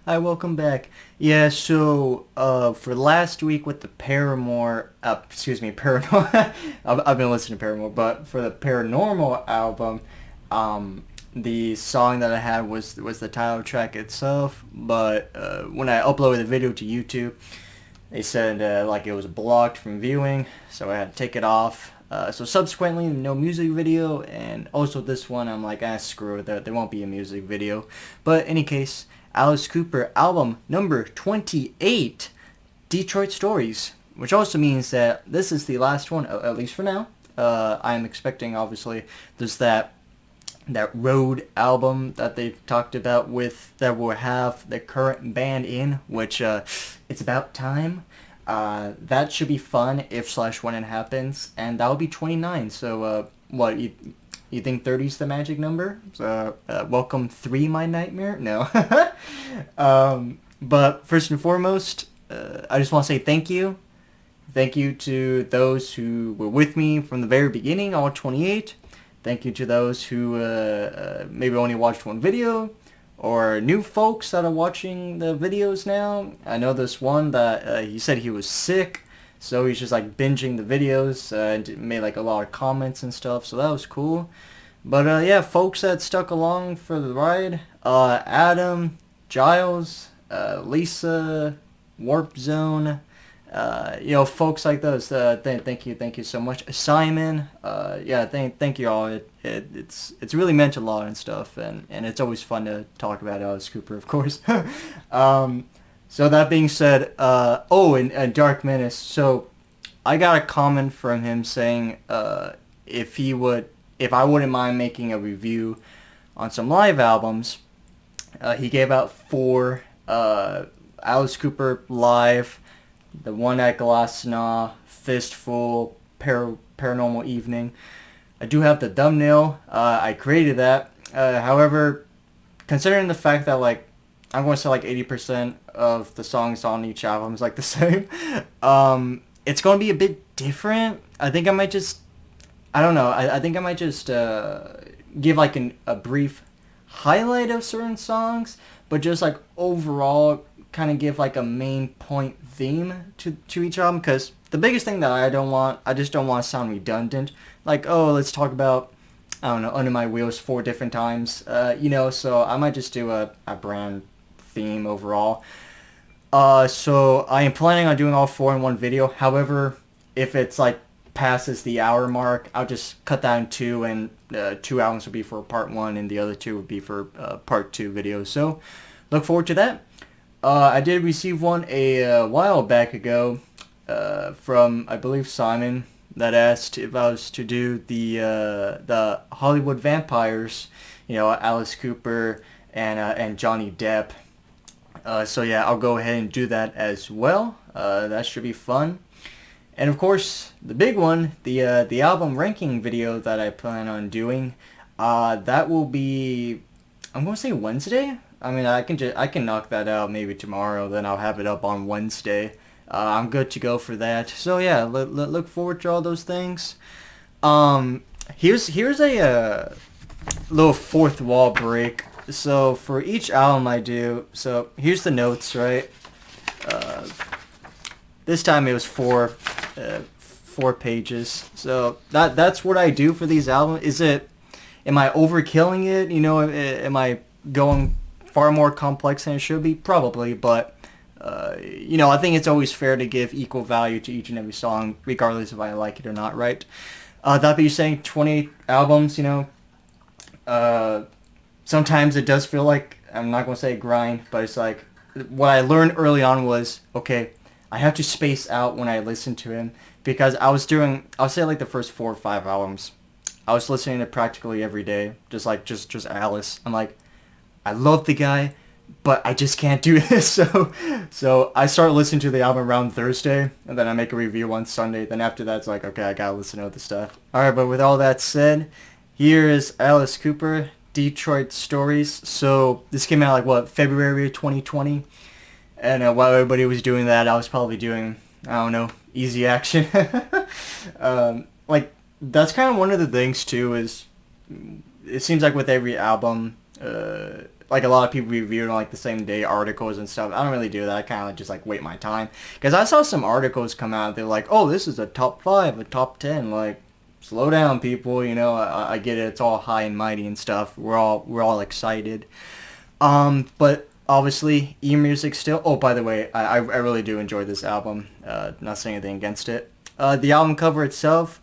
Hi, welcome back. Yeah, so for last week with the Paramore, Paranormal. I've been listening to Paramore, but for the Paranormal album, um, the song that I had was the title track itself. But when I uploaded the video to YouTube, they said like it was blocked from viewing, so I had to take it off. So subsequently, no music video, and also this one, I'm like, screw it, there won't be a music video. But in any case, Alice Cooper album number 28, Detroit Stories, which also means that this is the last one, at least for now. I am expecting, obviously, there's that Road album that they've talked about with that will have the current band in, which it's about time. That should be fun if slash when it happens, and that will be 29. So what you think 30 is the magic number? Welcome 3 my nightmare? No. But first and foremost, I just want to say thank you. Thank you to those who were with me from the very beginning, all 28. Thank you to those who maybe only watched one video, or new folks that are watching the videos now. I know this one that he said he was sick, so he's just like binging the videos and made like a lot of comments and stuff, so that was cool. But yeah, folks that stuck along for the ride, Adam, Giles, Lisa, Warp Zone, folks like those. Thank you so much, Simon. Yeah, thank you all. It's really meant a lot and stuff, and it's always fun to talk about Alice Cooper, of course. So that being said, and Dark Menace. So I got a comment from him saying if I wouldn't mind making a review on some live albums. He gave out 4 Alice Cooper live. The one at Glastonbury, Fistful, Paranormal Evening. I do have the thumbnail. I created that. However, considering the fact that like I'm going to say like 80% of the songs on each album is like the same, it's going to be a bit different. I think I might just, I don't know. I think I might just give like a brief highlight of certain songs, but just like overall kind of give like a main point theme to each album, because the biggest thing that I just don't want to sound redundant, like, oh, let's talk about, I don't know, Under My Wheels 4 different times, so I might just do a brand theme overall. So I am planning on doing all 4 in one video. However, if it's like passes the hour mark, I'll just cut that in 2, and 2 albums would be for part 1 and the other 2 would be for part 2 videos. So look forward to that. I did receive one a while back ago from, I believe, Simon, that asked if I was to do the Hollywood Vampires, Alice Cooper and Johnny Depp. So yeah, I'll go ahead and do that as well. That should be fun. And of course, the big one, the album ranking video that I plan on doing, that will be, I'm going to say Wednesday. I mean, I can knock that out maybe tomorrow. Then I'll have it up on Wednesday. I'm good to go for that. So yeah, look forward to all those things. Here's a little fourth wall break. So for each album I do, so here's the notes, right? This time it was 4 pages. So that's what I do for these albums. Am I overkilling it? Am I going far more complex than it should be? Probably, but I think it's always fair to give equal value to each and every song, regardless if I like it or not, right? That being saying, 28 albums, sometimes it does feel like, I'm not going to say a grind, but it's like, what I learned early on was, okay, I have to space out when I listen to him, because I'll say like the first 4 or 5 albums, I was listening to practically every day, just Alice. I'm like, I love the guy, but I just can't do this. So I start listening to the album around Thursday, and then I make a review on Sunday. Then after that, it's like, okay, I gotta listen to other stuff. Alright, but with all that said, here is Alice Cooper, Detroit Stories. So this came out like, February of 2020? And while everybody was doing that, I was probably doing, I don't know, Easy Action. That's kind of one of the things, too, is it seems like with every album, like a lot of people reviewed on like the same day articles and stuff. I don't really do that. I kind of just like wait my time because I saw some articles come out. They're like, oh, this is a top 5, a top 10. Like, slow down, people. You know, I get it. It's all high and mighty and stuff. We're all excited. But obviously, eMusic still. Oh, by the way, I really do enjoy this album. Not saying anything against it. The album cover itself,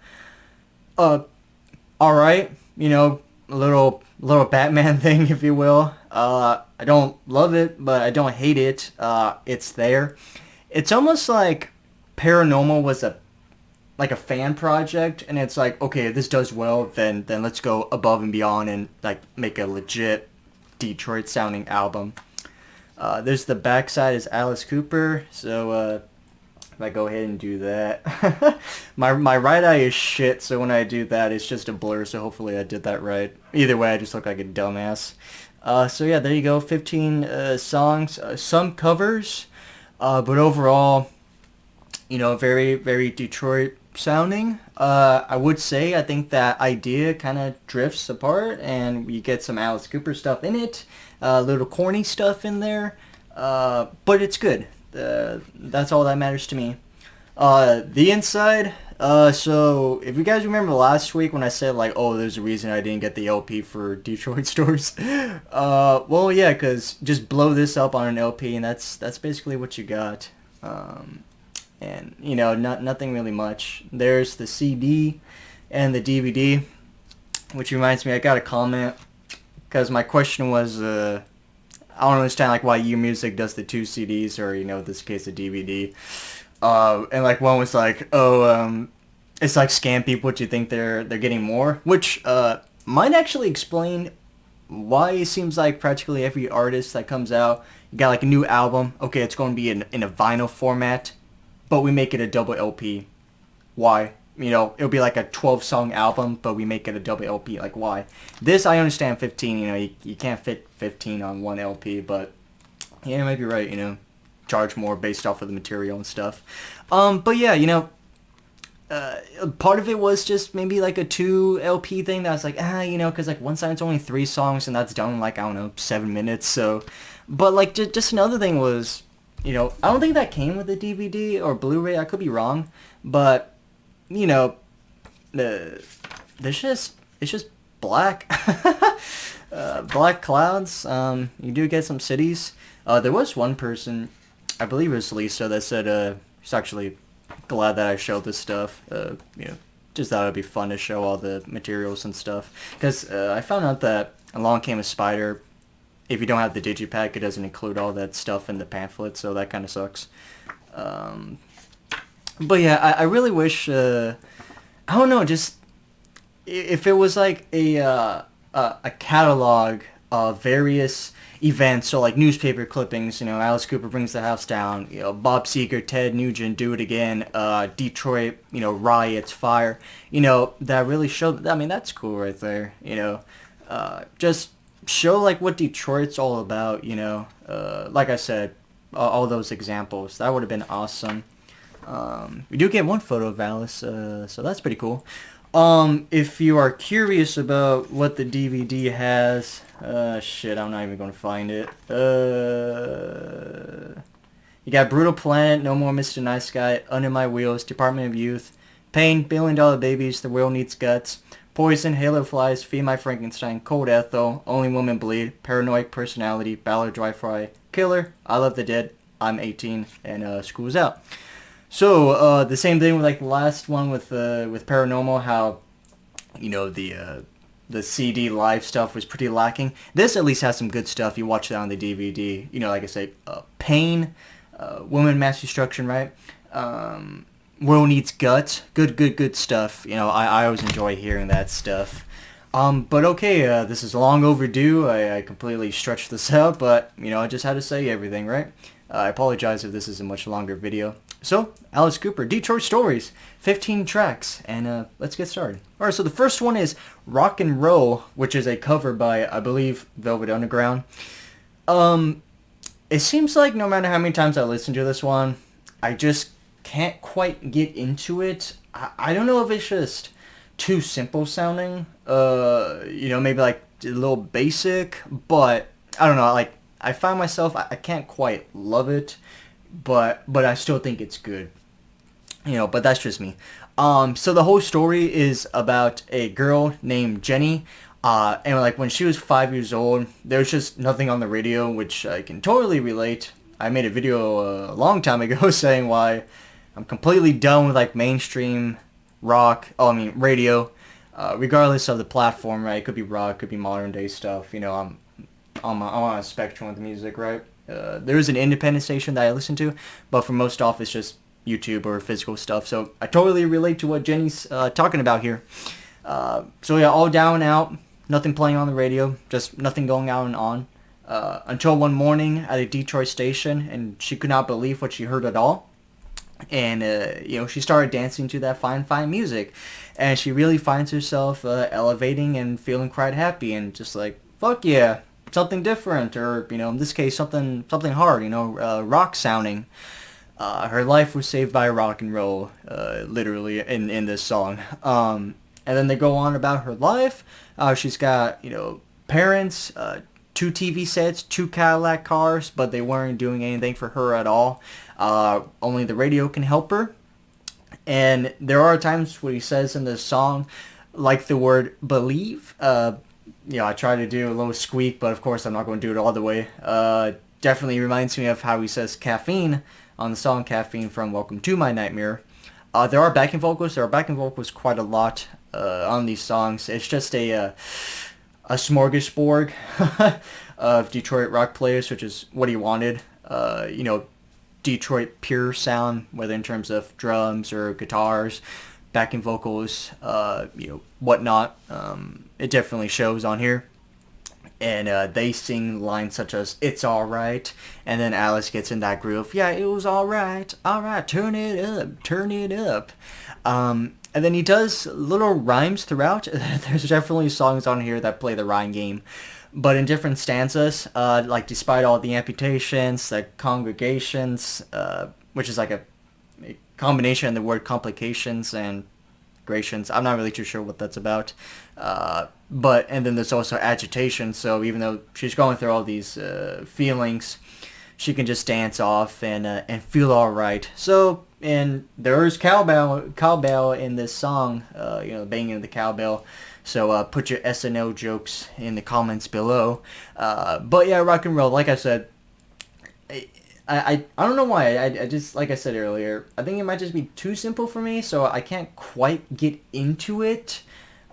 all right. You know, a little Batman thing, if you will. I don't love it, but I don't hate it. It's there. It's almost like Paranormal was a fan project, and it's like, okay, if this does well, then let's go above and beyond and like make a legit Detroit sounding album. There's the backside is Alice Cooper, so if I go ahead and do that, my right eye is shit, so when I do that, it's just a blur, so hopefully I did that right. Either way, I just look like a dumbass. So yeah, there you go, 15 songs, some covers, but overall, you know, very, very Detroit sounding. I would say I think that idea kind of drifts apart, and you get some Alice Cooper stuff in it, little corny stuff in there, but it's good. That's all that matters to me. The inside. So if you guys remember last week when I said like, oh, there's a reason I didn't get the LP for Detroit Stores. Well, yeah, cause just blow this up on an LP, and that's basically what you got. And you know, nothing really much. There's the CD and the DVD, which reminds me, I got a comment because my question was, I don't understand like why eMusic does the 2 CDs or, you know, in this case a DVD. And like one was like, oh, it's like scam people to think they're getting more, which might actually explain why it seems like practically every artist that comes out, you got like a new album. Okay, it's going to be in a vinyl format, but we make it a double LP. Why? You know, it'll be like a 12-song album, but we make it a double LP. Like, why? This, I understand 15, you know, you can't fit 15 on one LP, but yeah, you might be right, you know. Charge more based off of the material and stuff. But yeah, you know, part of it was just maybe like a 2 LP thing that I was like, you know, because like one side's only 3 songs, and that's done in like, I don't know, 7 minutes, so. But like, just another thing was, you know, I don't think that came with the DVD or Blu-ray, I could be wrong, but you know, it's just black, black clouds. You do get some cities. There was one person, I believe it was Lisa, that said she's actually glad that I showed this stuff. You know, just thought it'd be fun to show all the materials and stuff. Because I found out that Along Came a Spider, if you don't have the digipack, it doesn't include all that stuff in the pamphlet, so that kind of sucks. But yeah, I really wish, I don't know, just if it was like a catalog of various events, so like newspaper clippings, you know, Alice Cooper Brings the House Down, you know, Bob Seger, Ted Nugent, Do It Again, Detroit, you know, Riots, Fire, you know, that really showed, I mean, that's cool right there, you know, just show like what Detroit's all about, you know, like I said, all those examples, that would have been awesome. We do get one photo of Alice, so that's pretty cool. If you are curious about what the DVD has, shit, I'm not even going to find it. You got Brutal Planet, No More Mr. Nice Guy, Under My Wheels, Department of Youth, Pain, Billion Dollar Babies, The World Needs Guts, Poison, Halo Flies, Feed My Frankenstein, Cold Ethel, Only Women Bleed, Paranoid Personality, Ballad Dry Fry, Killer, I Love the Dead, I'm 18, and School's Out. So, the same thing with like the last one with Paranormal, how, you know, the CD live stuff was pretty lacking. This at least has some good stuff. You watch that on the DVD. You know, like I say, Pain, Woman Mass Destruction, right? World Needs Guts. Good stuff. You know, I always enjoy hearing that stuff. But okay, this is long overdue. I completely stretched this out, but, you know, I just had to say everything, right? I apologize if this is a much longer video. So, Alice Cooper, Detroit Stories, 15 tracks, and let's get started. Alright, so the first one is Rock and Roll, which is a cover by, I believe, Velvet Underground. It seems like no matter how many times I listen to this one, I just can't quite get into it. I don't know if it's just too simple sounding, you know, maybe like a little basic, but I don't know, like I find myself I can't quite love it, but I still think it's good. But that's just me. So the whole story is about a girl named Jenny. And like when she was 5 years old, there was just nothing on the radio, which I can totally relate. I made a video a long time ago saying why I'm completely done with like mainstream rock. Oh, I mean radio, regardless of the platform, right? It could be rock, could be modern day stuff. I'm on a spectrum with music, right? There is an independent station that I listen to, but for most off, it's just YouTube or physical stuff. So I totally relate to what Jenny's talking about here. So yeah, all down and out, nothing playing on the radio, just nothing going out and on. Until one morning at a Detroit station, and she could not believe what she heard at all. And she started dancing to that fine, fine music, and she really finds herself elevating and feeling quite happy, and just like fuck yeah, something different, or in this case, something hard, rock sounding. Her life was saved by rock and roll, literally in this song. And then they go on about her life. She's got parents, two TV sets, two Cadillac cars, but they weren't doing anything for her at all. Only the radio can help her. And there are times what he says in this song, like the word believe. I try to do a little squeak, but of course I'm not going to do it all the way. Definitely reminds me of how he says caffeine on the song Caffeine from Welcome to My Nightmare. There are backing vocals. There are backing vocals quite a lot on these songs. It's just a smorgasbord of Detroit rock players, which is what he wanted. Detroit pure sound, whether in terms of drums or guitars, backing vocals, whatnot. It definitely shows on here. And they sing lines such as "It's alright," and then Alice gets in that groove. Yeah, it was alright, turn it up. And then he does little rhymes throughout. There's definitely songs on here that play the rhyme game, but in different stanzas. Like despite all the amputations, the congregations, which is like a combination of the word complications and grations. I'm not really too sure what that's about. And then there's also agitation. So even though she's going through all these feelings, she can just dance off and feel all right. So, and there's cowbell in this song, banging the cowbell. So put your SNL jokes in the comments below. But yeah, rock and roll, like I said, I don't know why. I just, like I said earlier, I think it might just be too simple for me, so I can't quite get into it.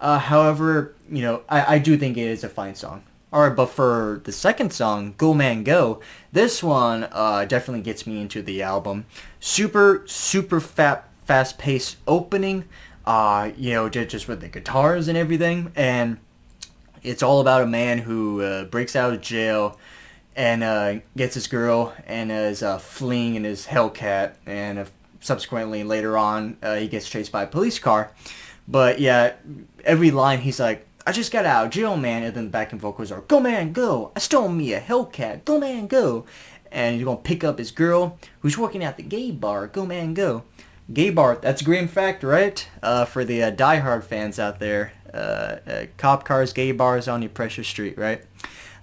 However, I do think it is a fine song. Alright, but for the second song, Go Man Go, this one definitely gets me into the album. Super fast-paced opening, just with the guitars and everything, and it's all about a man who breaks out of jail and gets his girl and is fleeing in his Hellcat, and subsequently later on he gets chased by a police car. But yeah, every line he's like, I just got out of jail, man, and then the backing vocals are, go man, go, I stole me a Hellcat, go man, go. And he's gonna pick up his girl who's working at the gay bar, go man, go. Gay bar, that's a great fact, right? For the diehard fans out there, cop cars, gay bars on your precious street, right?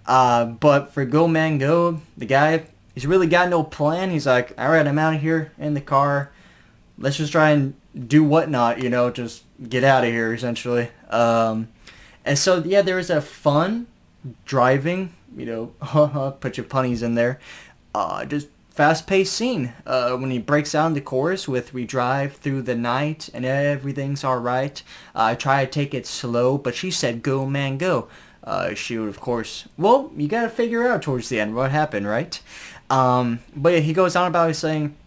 But for Go Man Go, the guy, he's really got no plan. He's like, alright, I'm out of here in the car. Let's just try and do whatnot, just get out of here, essentially. And so, yeah, there is a fun driving, put your punnies in there, just fast-paced scene. When he breaks down the chorus with "We drive through the night and everything's alright. I try to take it slow, but she said, go man go." She would, of course, well, you gotta figure out towards the end what happened, right? But yeah, he goes on about saying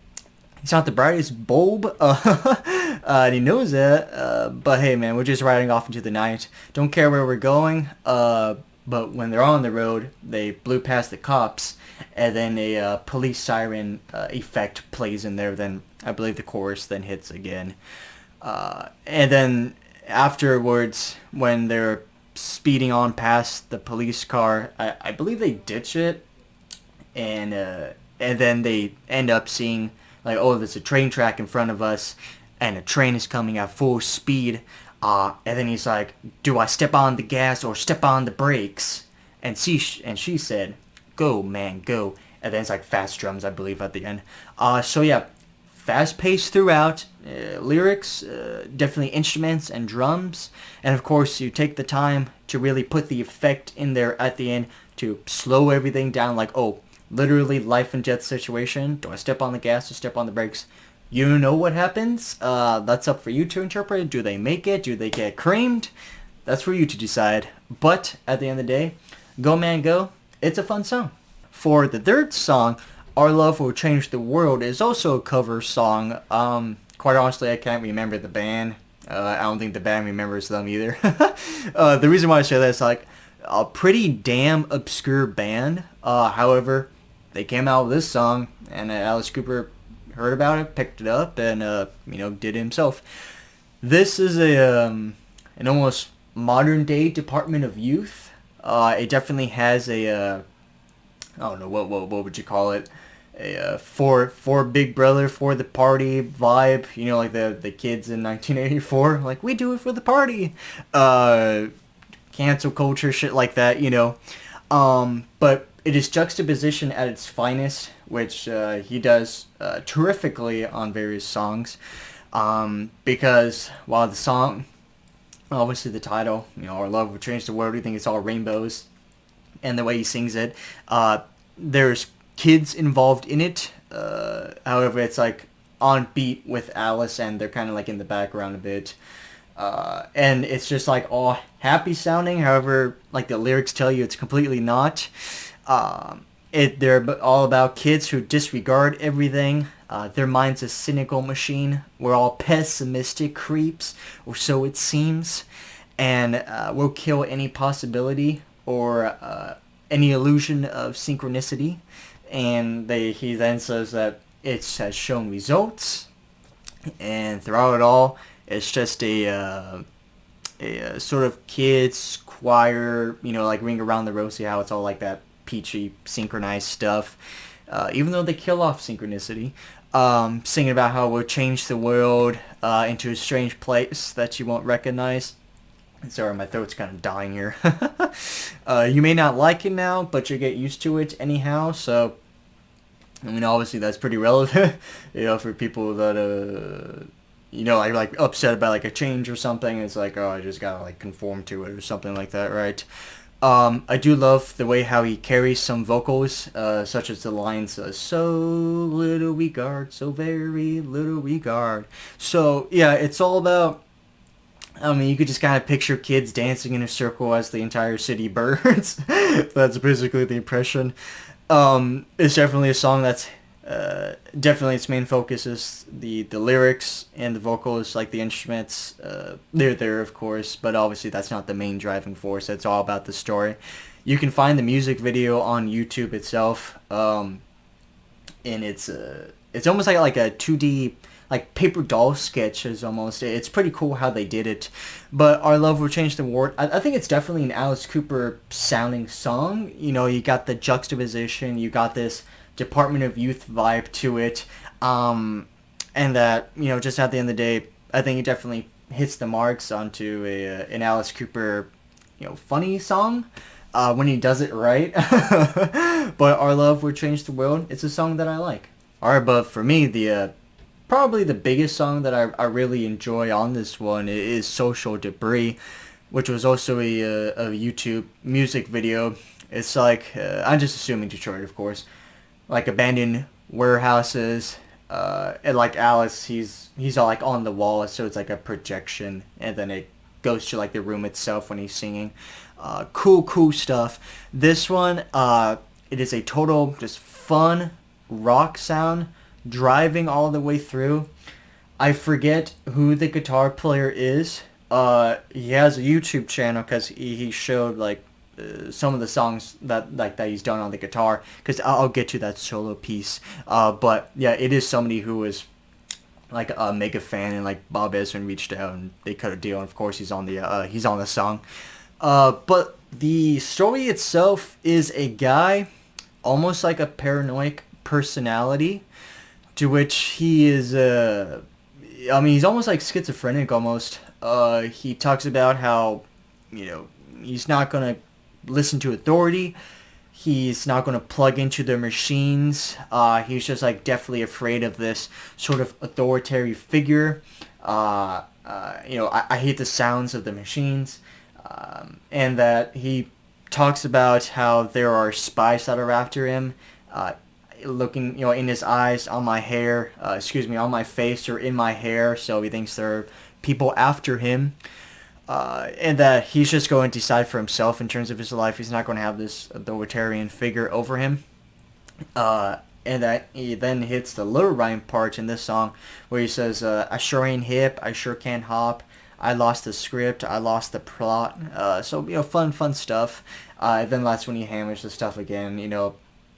he's not the brightest bulb, and he knows that, but hey man, we're just riding off into the night. Don't care where we're going, but when they're on the road, they blew past the cops, and then a police siren effect plays in there, then I believe the chorus then hits again. And then afterwards, when they're speeding on past the police car, I believe they ditch it, and then they end up seeing, like, oh, there's a train track in front of us, and a train is coming at full speed, and then he's like, do I step on the gas or step on the brakes? and she said, "Go man, go." And then it's like fast drums, I believe, at the end. So yeah, fast paced throughout. Lyrics, definitely instruments and drums, and of course you take the time to really put the effect in there at the end to slow everything down. Like, oh, literally life and death situation. Do I step on the gas or step on the brakes? You know what happens. That's up for you to interpret. Do they make it? Do they get creamed? That's for you to decide. But at the end of the day, Go Man Go, it's a fun song. For the third song, Our Love Will Change the World, is also a cover song. Quite honestly, I can't remember the band. I don't think the band remembers them either. The reason why I say that is like a pretty damn obscure band. However, they came out with this song, and Alice Cooper heard about it, picked it up, and did it himself. This is an almost modern day Department of Youth. It definitely has a I don't know what would you call it, a for Big Brother, for the party vibe. You know, like the kids in 1984, like, we do it for the party. Cancel culture, shit like that. But it is juxtaposition at its finest, which he does terrifically on various songs. Because while the song, obviously the title, Our Love Will Change the World, you think it's all rainbows, and the way he sings it, there's kids involved in it. However, it's like on beat with Alice, and they're kind of like in the background a bit. And it's just like all happy sounding. However, like the lyrics tell you, it's completely not. They're all about kids who disregard everything. Their mind's a cynical machine. We're all pessimistic creeps, or so it seems. And we'll kill any possibility or any illusion of synchronicity. And he then says that it has shown results. And throughout it all, it's just a sort of kids choir, like Ring Around the Rosie, how it's all like that peachy, synchronized stuff. Even though they kill off synchronicity, singing about how we'll change the world into a strange place that you won't recognize. Sorry, my throat's kind of dying here. You may not like it now, but you get used to it anyhow. So, obviously that's pretty relevant, for people that are like upset about like a change or something. It's like, oh, I just gotta like conform to it or something like that, right? I do love the way how he carries some vocals, such as the lines, so little we guard, so very little we guard. So, yeah, it's all about, you could just kind of picture kids dancing in a circle as the entire city burns. That's basically the impression. It's definitely a song that's, definitely its main focus is the lyrics and the vocals, like the instruments. They're there, of course, but obviously that's not the main driving force. It's all about the story. You can find the music video on YouTube itself, and it's almost like a 2D, like paper doll sketch is almost. It's pretty cool how they did it. But Our Love Will Change the World, I think it's definitely an Alice Cooper sounding song. You got the juxtaposition, you got this Department of Youth vibe to it, and that, just at the end of the day, I think it definitely hits the marks onto an Alice Cooper, funny song, when he does it right. But Our Love Will Change the World, it's a song that I like. Alright, but for me, the probably the biggest song that I really enjoy on this one is Social Debris, which was also a YouTube music video. It's like, I'm just assuming Detroit, of course, like abandoned warehouses, and like Alice, he's all like on the wall, so it's like a projection, and then it goes to like the room itself when he's singing. Cool stuff. This one, it is a total just fun rock sound, driving all the way through. I forget who the guitar player is. He has a YouTube channel because he showed like some of the songs that he's done on the guitar, because I'll get to that solo piece. But yeah, it is somebody who was like a mega fan, and like Bob Ezrin reached out and they cut a deal, and of course he's on the song. But the story itself is a guy, almost like a paranoid personality, to which he is he's almost like schizophrenic almost. He talks about how, he's not gonna listen to authority. He's not going to plug into the machines. He's just like definitely afraid of this sort of authoritarian figure. I hate the sounds of the machines. And that he talks about how there are spies that are after him, looking, in his eyes, on my hair, on my face or in my hair. So he thinks there are people after him. And that he's just going to decide for himself in terms of his life. He's not going to have this authoritarian figure over him. And that he then hits the Lil Ryan part in this song where he says, I sure ain't hip, I sure can't hop, I lost the script, I lost the plot. Fun stuff. Then that's when he hammers the stuff again,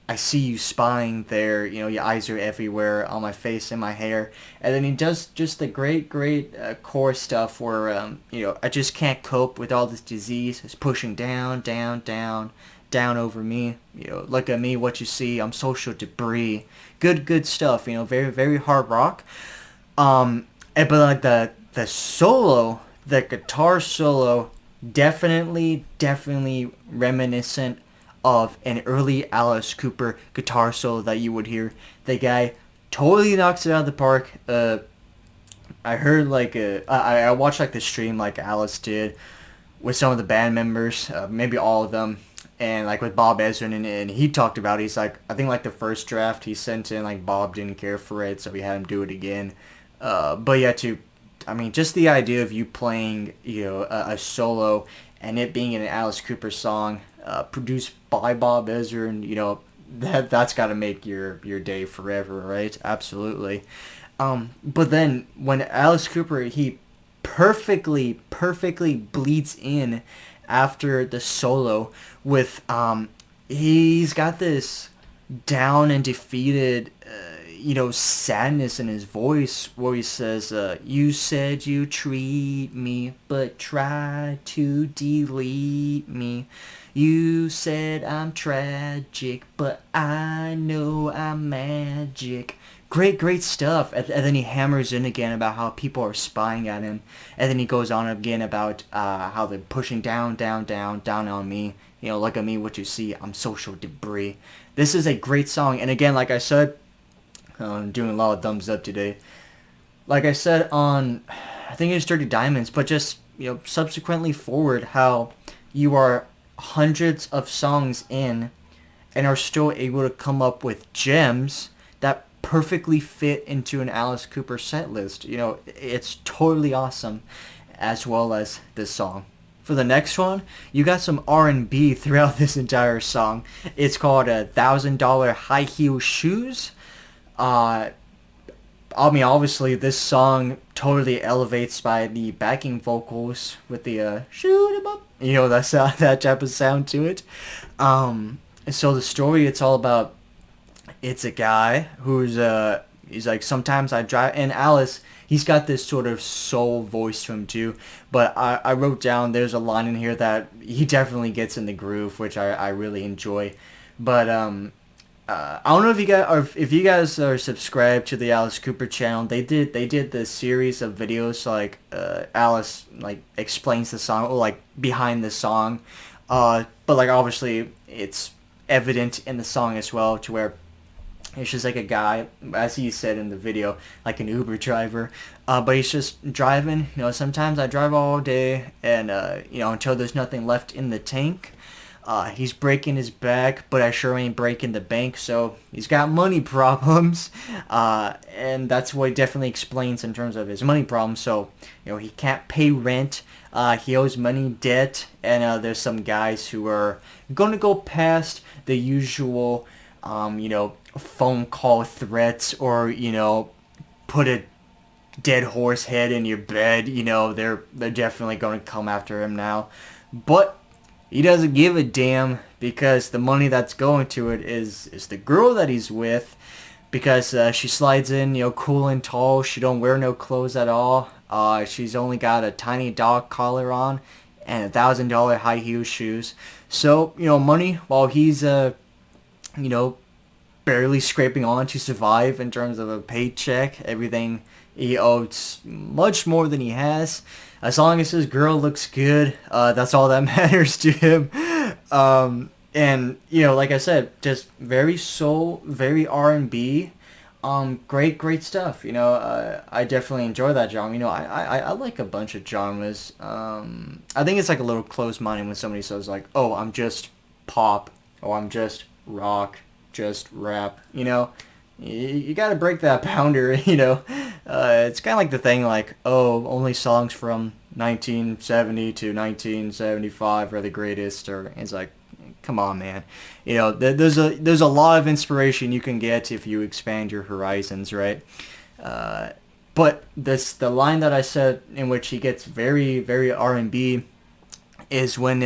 I see you spying there, your eyes are everywhere, on my face and my hair. And then he does just the great core stuff where, I just can't cope with all this disease. It's pushing down over me. Look at me, what you see, I'm social debris. Good stuff, very, very hard rock. But like the solo, the guitar solo, definitely reminiscent of an early Alice Cooper guitar solo that you would hear. The guy totally knocks it out of the park. I heard I watched the stream Alice did with some of the band members, maybe all of them, and with Bob Ezrin, and he talked about it. He's I think the first draft he sent in, Bob didn't care for it, so he had him do it again. But yeah, just the idea of you playing, a solo and it being an Alice Cooper song, produced by Bob Ezrin, that's got to make your day forever, right? Absolutely. But then when Alice Cooper, he perfectly bleeds in after the solo with, he's got this down and defeated, sadness in his voice where he says, you said you treat me, but try to delete me. You said I'm tragic, but I know I'm magic. Great stuff. And then he hammers in again about how people are spying at him. And then he goes on again about how they're pushing down on me. Look at me, what you see, I'm social debris. This is a great song. And again, like I said, I'm doing a lot of thumbs up today. Like I said on, I think it's Dirty Diamonds, but just, subsequently forward, how you are hundreds of songs in and are still able to come up with gems that perfectly fit into an Alice Cooper set list. It's totally awesome, as well as this song. For the next one, you got some R&B throughout this entire song. It's called $1,000 High Heel Shoes. Obviously, this song totally elevates by the backing vocals with the shoot 'em up. That type of sound to it. So the story, it's all about, it's a guy who's he's sometimes I drive, and Alice, he's got this sort of soul voice to him too. But I wrote down, there's a line in here that he definitely gets in the groove, which I really enjoy. But I don't know if you guys are subscribed to the Alice Cooper channel. They did this series of videos Alice explains the song, or behind the song. But obviously it's evident in the song as well, to where it's just a guy, as he said in the video, an Uber driver. But he's just driving. Sometimes I drive all day, and until there's nothing left in the tank. He's breaking his back, but I sure ain't breaking the bank, so he's got money problems. And that's what he definitely explains in terms of his money problems. So, he can't pay rent, he owes money debt, and there's some guys who are going to go past the usual, phone call threats, or, put a dead horse head in your bed. They're definitely going to come after him now. But he doesn't give a damn, because the money that's going to it is the girl that he's with, because she slides in, cool and tall. She don't wear no clothes at all. She's only got a tiny dog collar on and $1,000 high heel shoes. So, money, while he's, barely scraping on to survive in terms of a paycheck, everything he owes much more than he has. As long as his girl looks good, that's all that matters to him. And like I said, just very soul, very R&B. Great stuff. I definitely enjoy that genre. I like a bunch of genres. I think it's like a little close-minded when somebody says like, "Oh, I'm just pop," or "I'm just rock, just rap." You got to break that boundary. It's kind of like the thing like, "Oh, only songs from 1970 to 1975 are the greatest," or it's like, come on, man. There's a lot of inspiration you can get if you expand your horizons, right? Uh, but the line that I said in which he gets very very R&B is when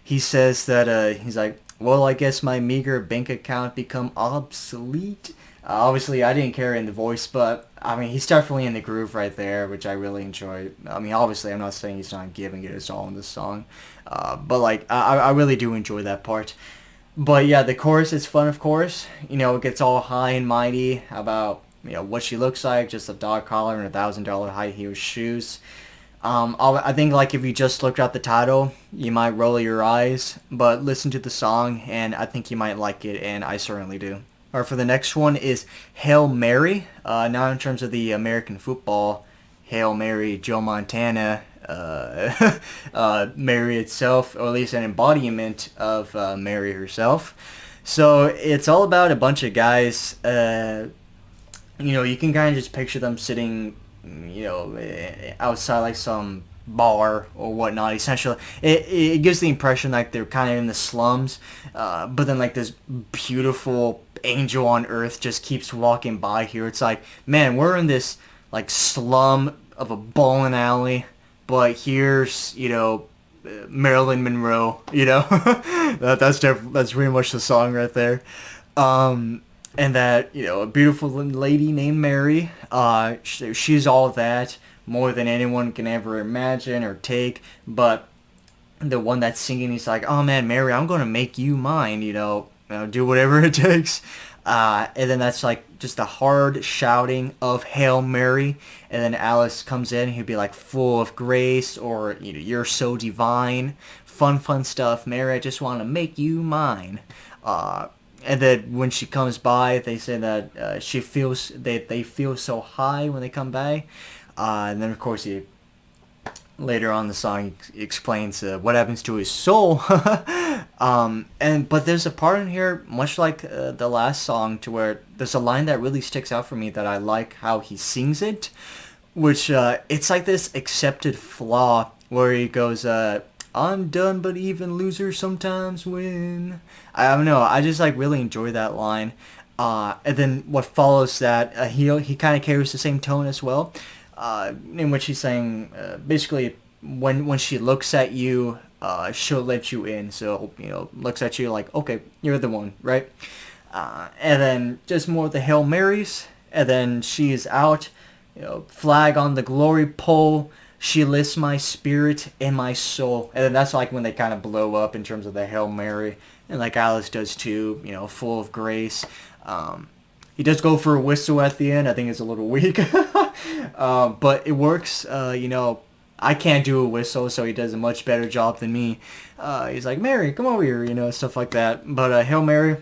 he says that he's like, well, I guess my meager bank account become obsolete. Obviously, I didn't carry in the voice, but I mean, he's definitely in the groove right there, which I really enjoy. I mean, obviously, I'm not saying he's not giving it his all in this song, but like, I really do enjoy that part. But yeah, the chorus is fun, of course. It gets all high and mighty about what she looks like, just a dog collar and $1,000 high heel shoes. I think like if you just looked at the title, you might roll your eyes, but listen to the song, and I think you might like it, and I certainly do. Or for the next one is Hail Mary. Not in terms of the American football Hail Mary, Joe Montana, Mary itself, or at least an embodiment of Mary herself. So it's all about a bunch of guys. You can kind of just picture them sitting, outside like some bar or whatnot. Essentially, it gives the impression like they're kind of in the slums, but then like this beautiful angel on earth just keeps walking by here. It's like, man, we're in this like slum of a bowling alley, but here's Marilyn Monroe. That's pretty much the song right there. And that a beautiful lady named Mary. She's all that, more than anyone can ever imagine or take. But the one that's singing, he's like, "Oh man, Mary, I'm gonna make you mine." Do whatever it takes. And then that's like just the hard shouting of Hail Mary. And then Alice comes in, he'd be like, "Full of grace," or "You're so divine." Fun stuff. "Mary, I just want to make you mine." And then when she comes by, they say that she feels they feel so high when they come by. And then of course later on the song explains what happens to his soul. But there's a part in here, much like the last song, to where there's a line that really sticks out for me that I like how he sings it, which it's like this accepted flaw where he goes, "I'm done, but even losers sometimes win." I don't know. I just like really enjoy that line. And then what follows that, he kind of carries the same tone as well, in which he's saying basically when she looks at you, she'll let you in. So looks at you like, okay, you're the one, right? And then just more of the Hail Marys, and then she is out. Flag on the glory pole. She lifts my spirit and my soul. And then that's like when they kind of blow up in terms of the Hail Mary. And like Alice does too, full of grace. He does go for a whistle at the end. I think it's a little weak. But it works. I can't do a whistle, so he does a much better job than me. He's like, "Mary, come over here," stuff like that. But Hail Mary,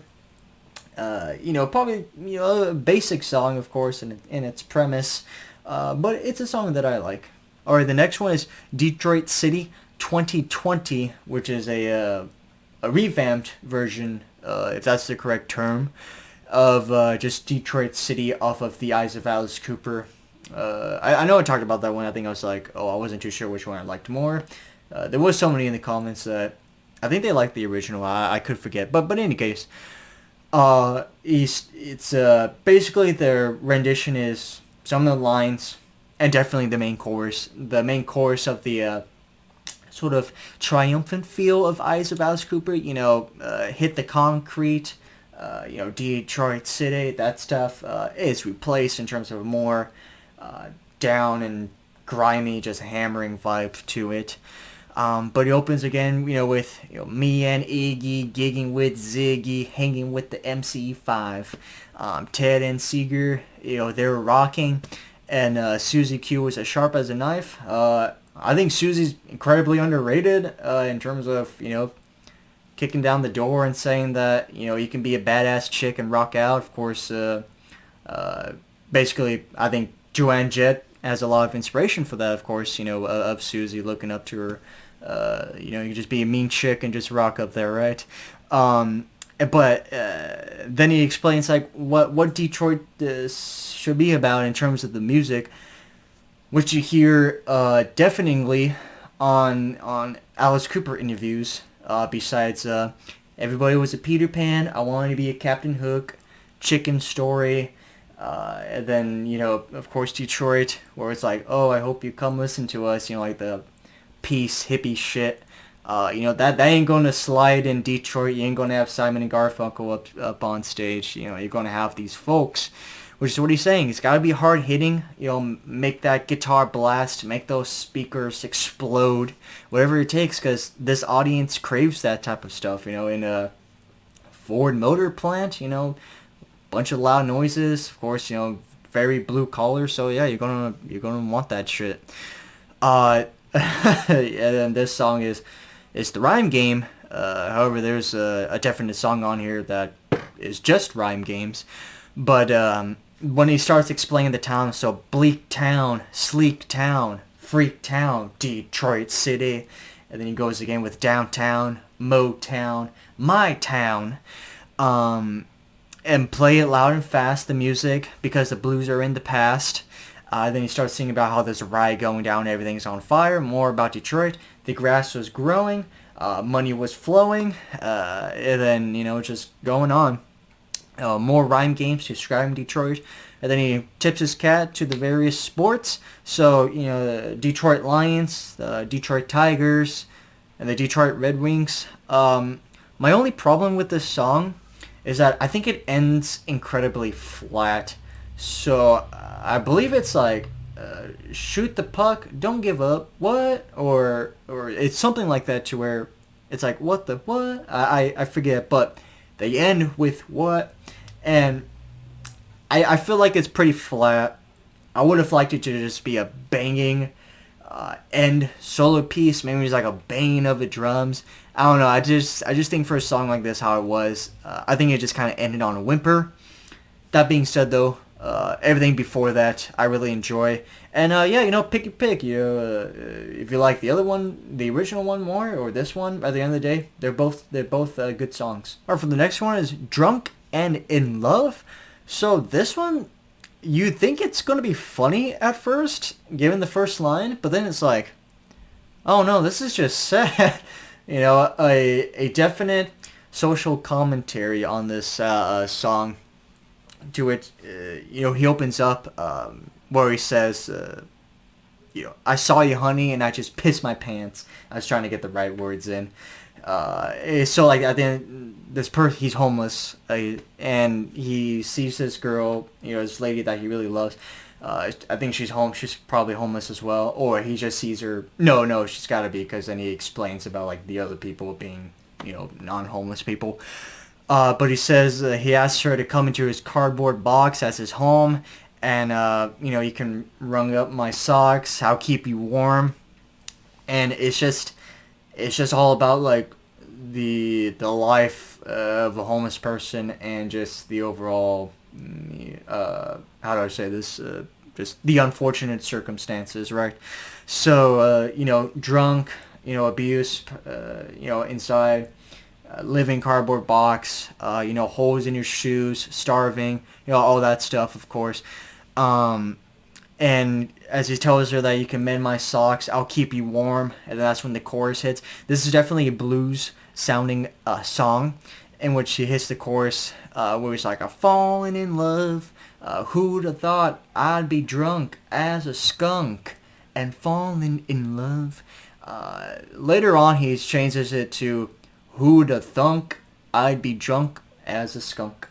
probably a basic song, of course, in its premise. But it's a song that I like. Alright, the next one is Detroit City 2020, which is a revamped version, if that's the correct term, of just Detroit City off of The Eyes of Alice Cooper. I know I talked about that one. I think I was like, oh, I wasn't too sure which one I liked more. There was so many in the comments that I think they liked the original. I could forget. But in any case, it's basically their rendition is some of the lines, and definitely the main chorus. The main chorus of the sort of triumphant feel of Eyes of Alice Cooper. Hit the concrete. Detroit City. That stuff is replaced in terms of a more down and grimy, just hammering vibe to it. But it opens again, with me and Iggy gigging with Ziggy, hanging with the MC5. Ted and Seeger, they were rocking, and Susie Q was as sharp as a knife. I think Susie's incredibly underrated in terms of kicking down the door and saying that, you can be a badass chick and rock out. Of course, uh, basically, I think Joanne Jett has a lot of inspiration for that, of course, of Susie looking up to her. You can just be a mean chick and just rock up there, right? But then he explains like what Detroit should be about in terms of the music, which you hear deafeningly on Alice Cooper interviews. Besides, everybody was a Peter Pan. I wanted to be a Captain Hook. Chicken Story. And then, of course, Detroit, where it's like, oh, I hope you come listen to us, like the peace, hippie shit. That ain't going to slide in Detroit. You ain't going to have Simon and Garfunkel up on stage. You're going to have these folks, which is what he's saying. It's got to be hard hitting, make that guitar blast, make those speakers explode, whatever it takes, because this audience craves that type of stuff, in a Ford Motor Plant, bunch of loud noises, of course, very blue collar, so yeah, you're gonna want that shit. And this song is the Rhyme Game. However, there's a definite song on here that is just Rhyme Games. But when he starts explaining the town, so bleak town, sleek town, freak town, Detroit City, and then he goes again with downtown, Motown, my town. And play it loud and fast, the music, because the blues are in the past. Then he starts singing about how there's a riot going down, everything's on fire, more about Detroit. The grass was growing, money was flowing, and then, just going on. More rhyme games describing Detroit. And then he tips his cat to the various sports. So, the Detroit Lions, the Detroit Tigers, and the Detroit Red Wings. My only problem with this song is that I think it ends incredibly flat. So I believe it's like, shoot the puck, don't give up, what? Or it's something like that, to where it's like, what the what? I forget, but they end with what? And I feel like it's pretty flat. I would have liked it to just be a banging end solo piece. Maybe it's like a banging of the drums. I don't know. I just think for a song like this, how it was, I think it just kind of ended on a whimper. That being said, though, everything before that I really enjoy. And yeah, pick your pick. If you like the other one, the original one more, or this one, at the end of the day, they're both good songs. Alright, for the next one is Drunk and in Love. So this one, you think it's going to be funny at first, given the first line, but then it's like, oh no, this is just sad. A definite social commentary on this song. To it, he opens up where he says, I saw you, honey, and I just pissed my pants. I was trying to get the right words in. So like at the end, he's homeless, and he sees this girl, this lady that he really loves. I think she's probably homeless as well, or he just sees her. No, she's got to be, because then he explains about like the other people being, non-homeless people. But he says he asks her to come into his cardboard box as his home, and you can rung up my socks. I'll keep you warm, and it's just all about like the life of a homeless person, and just the overall how do I say this, just the unfortunate circumstances, right? So drunk, abuse, inside, living cardboard box, holes in your shoes, starving, all that stuff, of course. And as he tells her that you can mend my socks, I'll keep you warm, and that's when the chorus hits. This is definitely a blues sounding song, in which he hits the chorus, where he's like, I've fallen in love, who'd have thought I'd be drunk as a skunk and fallen in love. Later on he changes it to, who'd have thunk I'd be drunk as a skunk.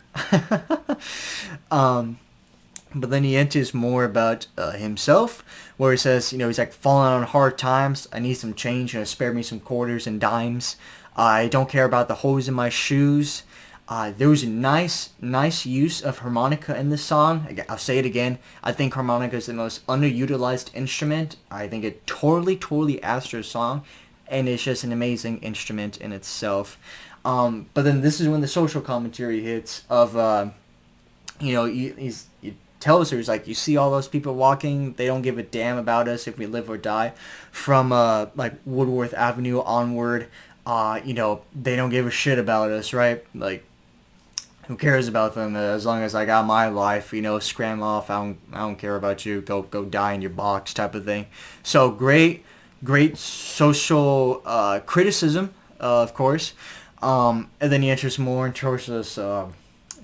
But then he enters more about himself, where he says, he's like, falling on hard times, I need some change, spare me some quarters and dimes. I don't care about the holes in my shoes. There was a nice use of harmonica in this song. I'll say it again. I think harmonica is the most underutilized instrument. I think it totally adds to the song, and it's just an amazing instrument in itself. But then this is when the social commentary hits of, he tells her, he's like, you see all those people walking, they don't give a damn about us if we live or die. From, like, Woodworth Avenue onward, they don't give a shit about us, right? Like, who cares about them as long as I got my life, scram off, I don't care about you, go die in your box type of thing. So great social criticism, of course. And then he enters more into this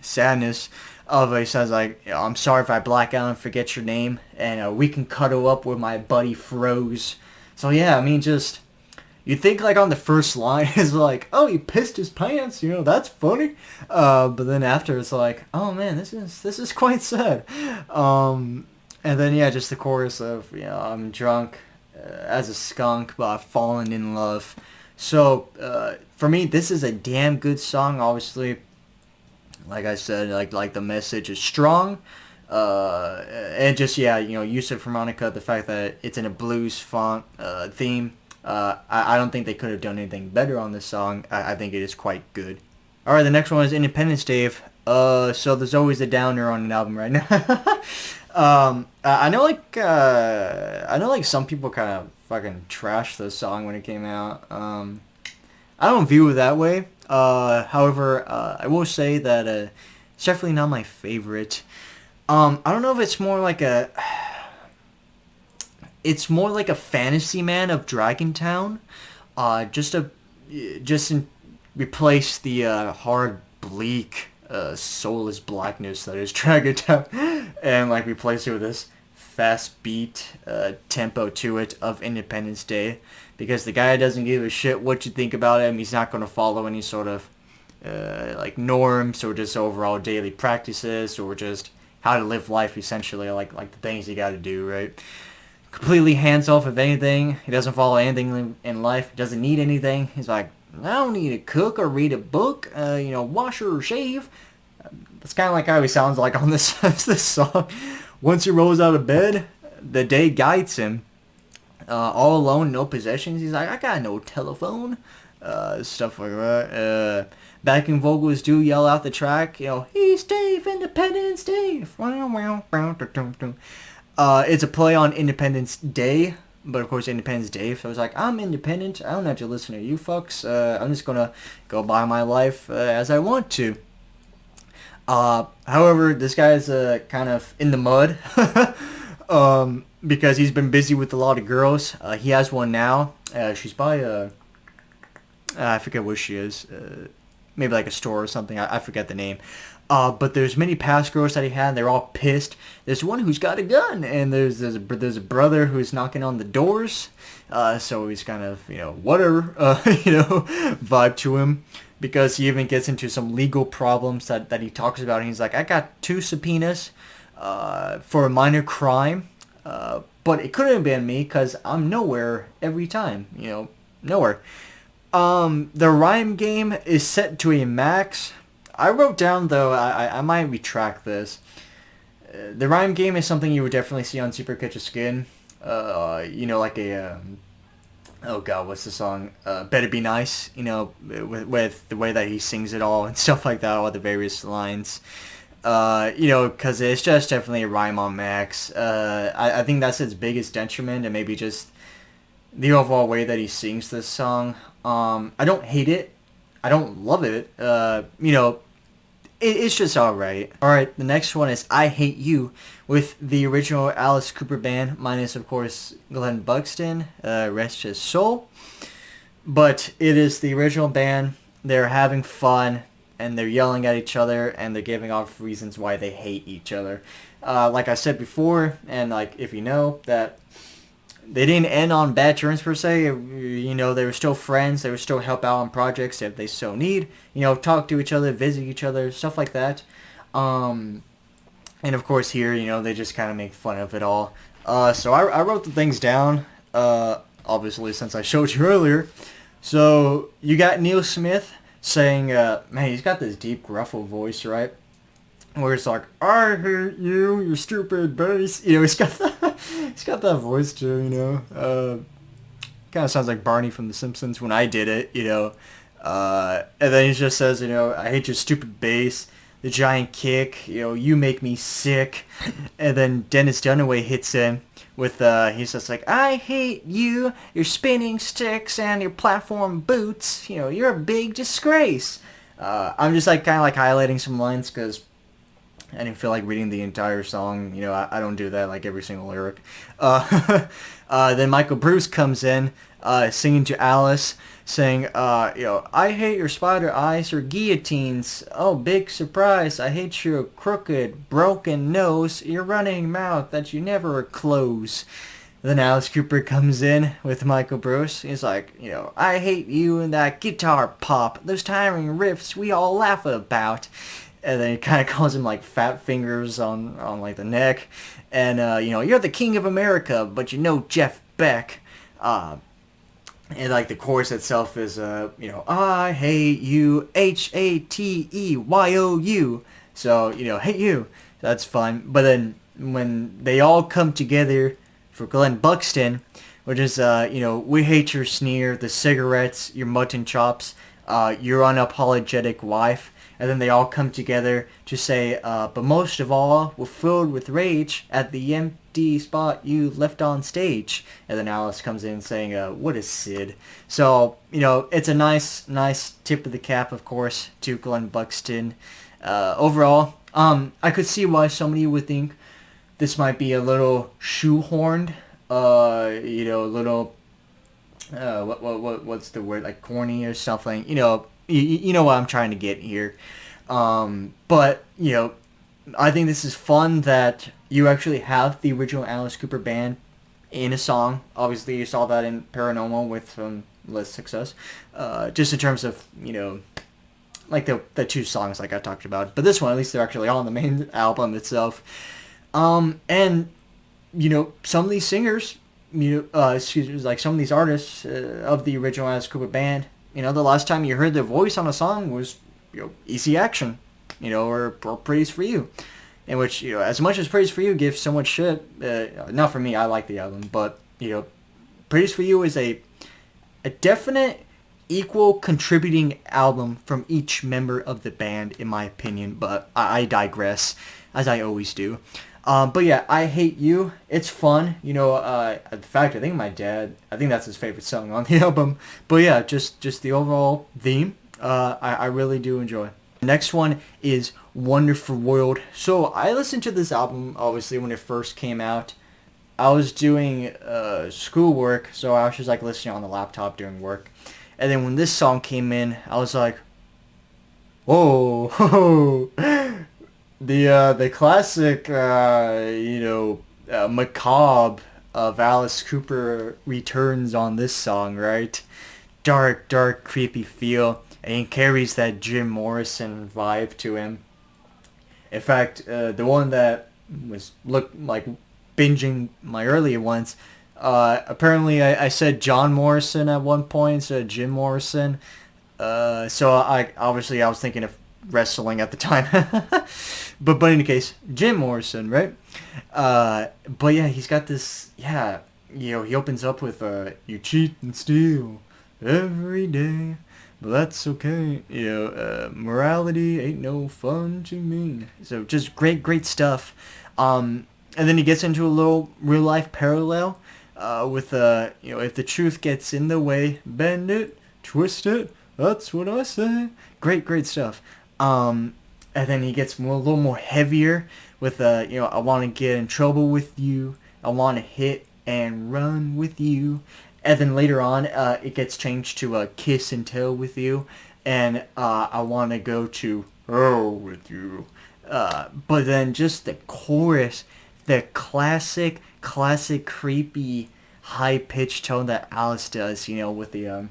sadness of he says like, I'm sorry if I black out and forget your name, and we can cuddle up with my buddy Froze. So yeah, I mean, just you think like on the first line is like, oh, he pissed his pants, that's funny. But then after it's like, oh man, this is quite sad. And then yeah, just the chorus of I'm drunk as a skunk, but I've fallen in love. So for me, this is a damn good song. Obviously, like I said, like the message is strong. And just Yusuf Harmonica, the fact that it's in a blues font theme. I don't think they could have done anything better on this song. I think it is quite good. Alright, the next one is Independence Day. So there's always a downer on an album right now. I know like some people kind of fucking trashed this song when it came out. I don't view it that way. However, I will say that it's definitely not my favorite. I don't know if it's more like a... It's more like a fantasy man of Dragontown, replace the hard, bleak, soulless blackness that is Dragontown, and like replace it with this fast beat tempo to it of Independence Day, because the guy doesn't give a shit what you think about him. He's not going to follow any sort of like norms or just overall daily practices or just how to live life, essentially, like the things you got to do, right? Completely hands off of anything. He doesn't follow anything in life. He doesn't need anything. He's like, I don't need to cook or read a book, wash or shave. That's kind of like how he sounds like on this this song. Once he rolls out of bed, the day guides him. All alone, no possessions. He's like, I got no telephone. Stuff like that. Backing vocals do yell out the track. He's Dave, Independence Dave. It's a play on Independence Day, but of course Independence Day. So it's like, I'm independent. I don't have to listen to you fucks. I'm just gonna go by my life as I want to. However, this guy's kind of in the mud because he's been busy with a lot of girls. He has one now. She's by I forget where she is. Maybe like a store or something. I forget the name. But there's many past girls that he had. They're all pissed. There's one who's got a gun, and there's a brother who's knocking on the doors. So he's kind of whatever vibe to him, because he even gets into some legal problems that he talks about. And he's like, I got 2 subpoenas for a minor crime, but it couldn't have been me because I'm nowhere every time. Nowhere. The rhyme game is set to a max. I wrote down, though, I might retract this. The rhyme game is something you would definitely see on Super Catch a Skin. Like a, oh god, what's the song? Better Be Nice, with the way that he sings it all and stuff like that, all the various lines. Because it's just definitely a rhyme on max. I think that's its biggest detriment, and maybe just the overall way that he sings this song. I don't hate it. I don't love it. It's just alright. Alright, the next one is I Hate You, with the original Alice Cooper band, minus, of course, Glenn Buxton, rest his soul. But it is the original band. They're having fun, and they're yelling at each other, and they're giving off reasons why they hate each other. Like I said before, and like if you know, that they didn't end on bad terms per se. They were still friends. They would still help out on projects if they so need. Talk to each other, visit each other, stuff like that. And of course here, they just kind of make fun of it all. So I wrote the things down, obviously, since I showed you earlier. So you got Neil Smith saying, man, he's got this deep, gruffle voice, right? Where it's like, I hate you, you stupid bass. He's got that voice too, kind of sounds like Barney from The Simpsons when I did it, And then he just says, I hate your stupid bass, the giant kick, you make me sick. And then Dennis Dunaway hits in with, he's just like, I hate you, your spinning sticks, and your platform boots. You're a big disgrace. I'm just like kind of like highlighting some lines because I didn't feel like reading the entire song. I don't do that like every single lyric. Then Michael Bruce comes in, singing to Alice, saying, I hate your spider eyes or guillotines. Oh, big surprise. I hate your crooked, broken nose, your running mouth that you never close. Then Alice Cooper comes in with Michael Bruce. He's like, I hate you and that guitar pop, those tiring riffs we all laugh about. And then he kind of calls him like fat fingers on like the neck. And, you're the king of America, but Jeff Beck. And like the chorus itself is, I hate you, Hateyu. So, hate you. That's fun. But then when they all come together for Glenn Buxton, which is, we hate your sneer, the cigarettes, your mutton chops, your unapologetic wife. And then they all come together to say, but most of all, we're filled with rage at the empty spot you left on stage. And then Alice comes in saying, what is Sid? So, it's a nice tip of the cap, of course, to Glenn Buxton. Overall, I could see why somebody would think this might be a little shoehorned, a little, what's the word, like corny or something, you know what I'm trying to get here. But, I think this is fun that you actually have the original Alice Cooper band in a song. Obviously, you saw that in Paranormal with less success. Just in terms of, like the two songs like I talked about. But this one, at least they're actually on the main album itself. And, some of these singers, like some of these artists of the original Alice Cooper band, the last time you heard their voice on a song was, Easy Action, or Praise for You. In which, as much as Praise for You gives so much shit, not for me, I like the album, but, Praise for You is a definite equal contributing album from each member of the band, in my opinion, but I digress, as I always do. But yeah, I Hate You. It's fun. In fact, I think my dad, I think that's his favorite song on the album. But yeah, just the overall theme, I really do enjoy. Next one is Wonderful World. So I listened to this album, obviously, when it first came out. I was doing schoolwork, so I was just like listening on the laptop doing work. And then when this song came in, I was like, whoa, the classic, macabre of Alice Cooper returns on this song, right? Dark, creepy feel, and he carries that Jim Morrison vibe to him. In fact, the one that looked like binging my earlier ones, apparently I said John Morrison at one point instead of Jim Morrison. So I was thinking of wrestling at the time. but in any case, Jim Morrison, right? But yeah, he's got this, he opens up with, you cheat and steal every day, but that's okay. Morality ain't no fun to me. So just great stuff. And then he gets into a little real life parallel, with, if the truth gets in the way, bend it, twist it, that's what I say. Great stuff. And then he gets a little more heavier with, I want to get in trouble with you. I want to hit and run with you. And then later on, it gets changed to kiss and tell with you. And I want to go to hell with you. But then just the chorus, the classic creepy high-pitched tone that Alice does, with the,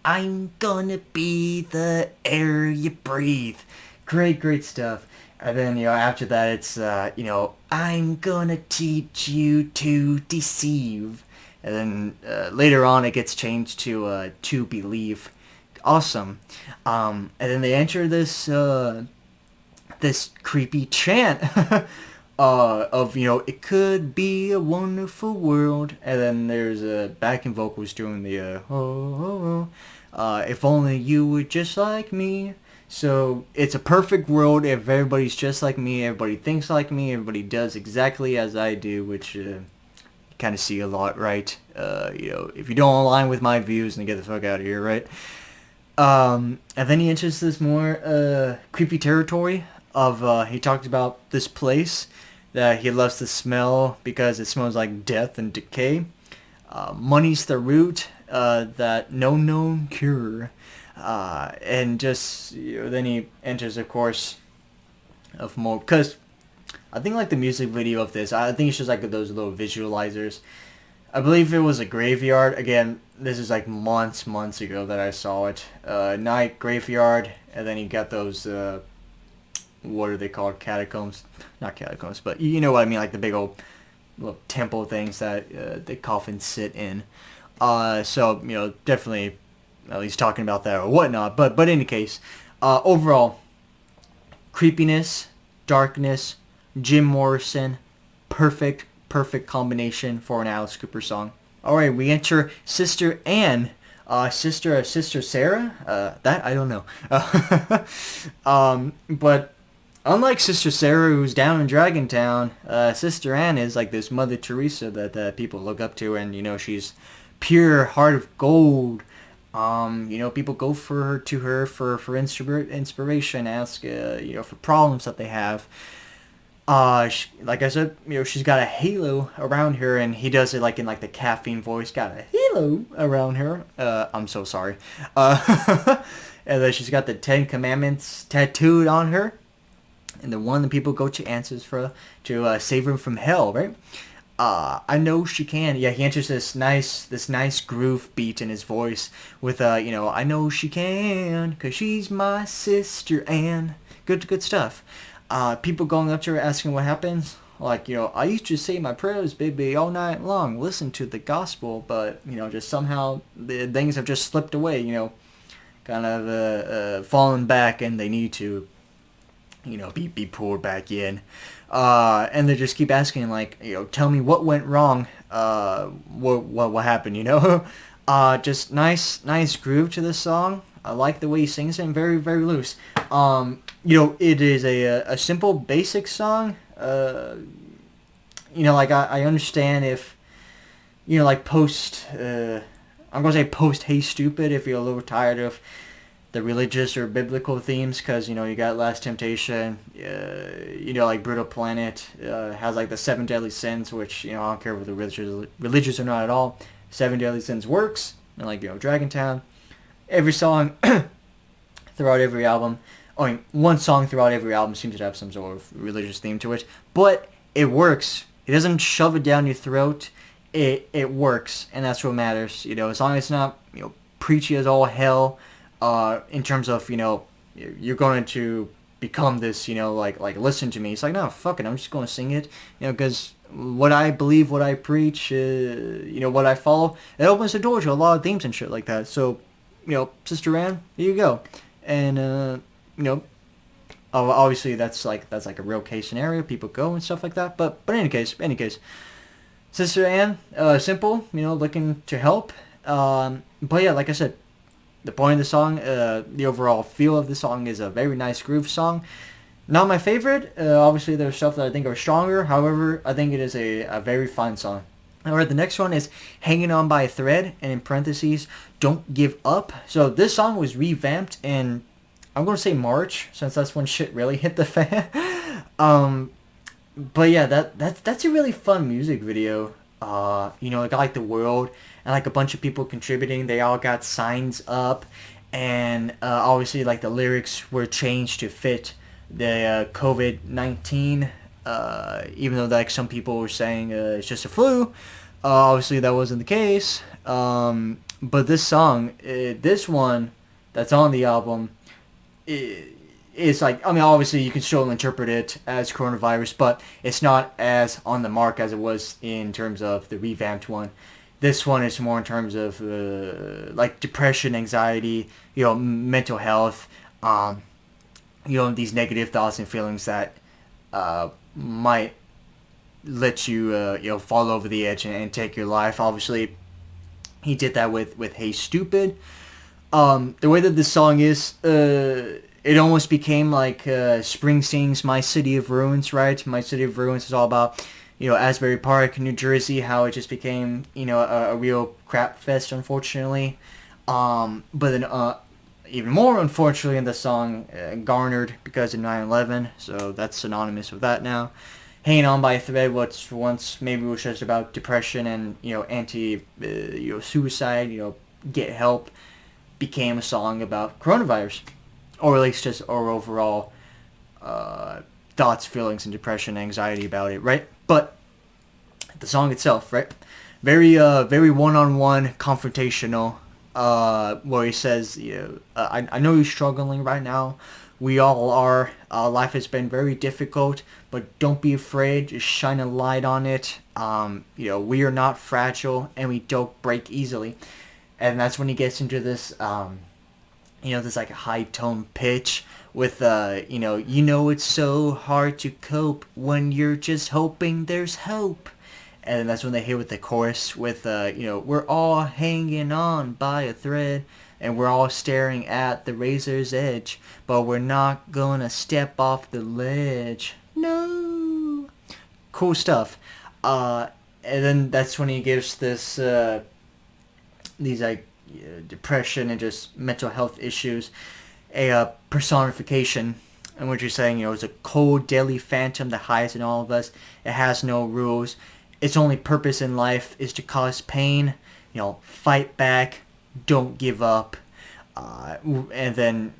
I'm gonna be the air you breathe. Great stuff. And then, after that, it's, I'm gonna teach you to deceive. And then later on, it gets changed to believe. Awesome. And then they enter this creepy chant of, it could be a wonderful world. And then there's backing vocals doing the, If only you were just like me. So it's a perfect world if everybody's just like me, everybody thinks like me, everybody does exactly as I do, which you kind of see a lot, right? If you don't align with my views, then get the fuck out of here, right? And then he enters this more creepy territory of he talks about this place that he loves to smell because it smells like death and decay. Money's the root that no known cure. And just then he enters a course of more, because I think like the music video of this, I think it's just like those little visualizers. I believe it was a graveyard. Again, this is like months ago that I saw it. Night graveyard, and then you got those what are they called? Catacombs? Not catacombs, but you know what I mean, like the big old little temple things that the coffins sit in. So definitely at least talking about that or whatnot. But in any case, overall, creepiness, darkness, Jim Morrison, perfect combination for an Alice Cooper song. All right, we enter Sister Anne. Sister Sarah? That I don't know. But unlike Sister Sarah, who's down in Dragontown, Sister Anne is like this Mother Teresa that people look up to, and she's pure heart of gold. People go to her for inspiration, ask for problems that they have. Like I said, she's got a halo around her, and he does it like in like the caffeine voice. Got a halo around her. I'm so sorry. And then she's got the 10 Commandments tattooed on her, and the one that people go to answers for to save them from hell, right? I know she can. Yeah, he enters this nice groove beat in his voice with I know she can, 'cause she's my sister Anne. Good stuff. People going up to her asking what happens. Like, I used to say my prayers, baby, all night long, listen to the gospel, but, just somehow the things have just slipped away, kind of fallen back, and they need to, be pulled back in. And they just keep asking, like, tell me what went wrong, what happened, just nice groove to this song. I like the way he sings it, and very, very loose. It is a simple, basic song. Like I understand if, like I'm going to say post Hey Stupid, if you're a little tired of the religious or biblical themes, because, you got Last Temptation, like Brutal Planet, has like the 7 Deadly Sins, which, I don't care if they're religious or not at all. 7 Deadly Sins works, and like, Dragontown. Every song throughout every album, one song throughout every album seems to have some sort of religious theme to it, but it works. It doesn't shove it down your throat. It works, and that's what matters. As long as it's not, preachy as all hell, in terms of, you're going to become this, like listen to me. It's like, no, fuck it, I'm just going to sing it, because what I believe, what I preach, what I follow, it opens the door to a lot of themes and shit like that. So, Sister Anne, here you go. And, obviously that's like a real case scenario. People go and stuff like that. But in any case, Sister Anne, simple, looking to help. But yeah, like I said, the point of the song, the overall feel of the song is a very nice groove song. Not my favorite. Obviously, there's stuff that I think are stronger. However, I think it is a very fine song. Alright, the next one is Hanging On By a Thread, and in parentheses, Don't Give Up. So this song was revamped in, I'm going to say March, since that's when shit really hit the fan. But yeah, that's a really fun music video. It got like the world, and like a bunch of people contributing. They all got signs up, and obviously like the lyrics were changed to fit the COVID-19. Even though like some people were saying it's just a flu, obviously that wasn't the case. But this song, this one that's on the album, it's like, obviously you can still interpret it as coronavirus, but it's not as on the mark as it was in terms of the revamped one. This one is more in terms of like depression, anxiety, mental health, these negative thoughts and feelings that might let you fall over the edge and take your life. Obviously, he did that with Hey Stupid. The way that this song is, it almost became like Springsteen's "My City of Ruins," right? "My City of Ruins" is all about, Asbury Park, New Jersey, how it just became, a real crap fest, unfortunately. But then, even more unfortunately, in the song garnered because of 9/11, so that's synonymous with that now. "Hanging On by a Thread," what once maybe was just about depression and suicide, get help, became a song about coronavirus, or at least just our overall thoughts, feelings, and depression, anxiety about it, right? But the song itself, right? Very one-on-one, confrontational. Where he says, I know you're struggling right now. We all are. Life has been very difficult, but don't be afraid. Just shine a light on it. We are not fragile, and we don't break easily. And that's when he gets into this, this like a high tone pitch with, it's so hard to cope when you're just hoping there's hope. And that's when they hit with the chorus with, we're all hanging on by a thread and we're all staring at the razor's edge, but we're not gonna step off the ledge. No. Cool stuff. And then that's when he gives this, these like depression and just mental health issues a personification, in which you're saying, it's a cold, deadly phantom that hides in all of us. It has no rules. Its only purpose in life is to cause pain. Fight back. Don't give up. And then,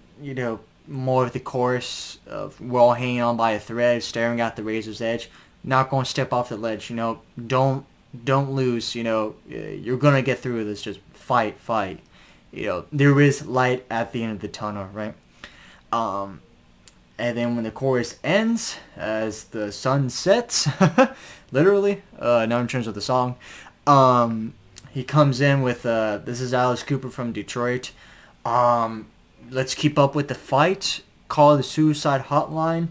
more of the chorus of we're all hanging on by a thread, staring at the razor's edge. Not going to step off the ledge. Don't lose. You're going to get through this. Just fight. There is light at the end of the tunnel, right? And then when the chorus ends, as the sun sets, literally, not in terms of the song, he comes in with, this is Alice Cooper from Detroit. Let's keep up with the fight. Call the suicide hotline.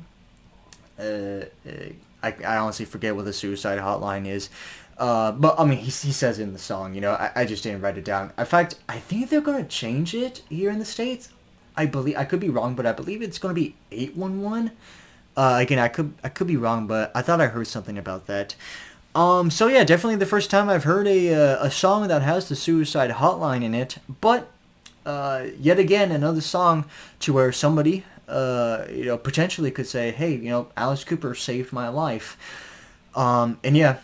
I honestly forget what the suicide hotline is. But, I mean, he says it in the song, I just didn't write it down. In fact, I think they're going to change it here in the States. I could be wrong, but I believe it's going to be 811. Again, I could be wrong, but I thought I heard something about that. So yeah, definitely the first time I've heard a song that has the suicide hotline in it. But yet again, another song to where somebody potentially could say, hey, Alice Cooper saved my life. And yeah,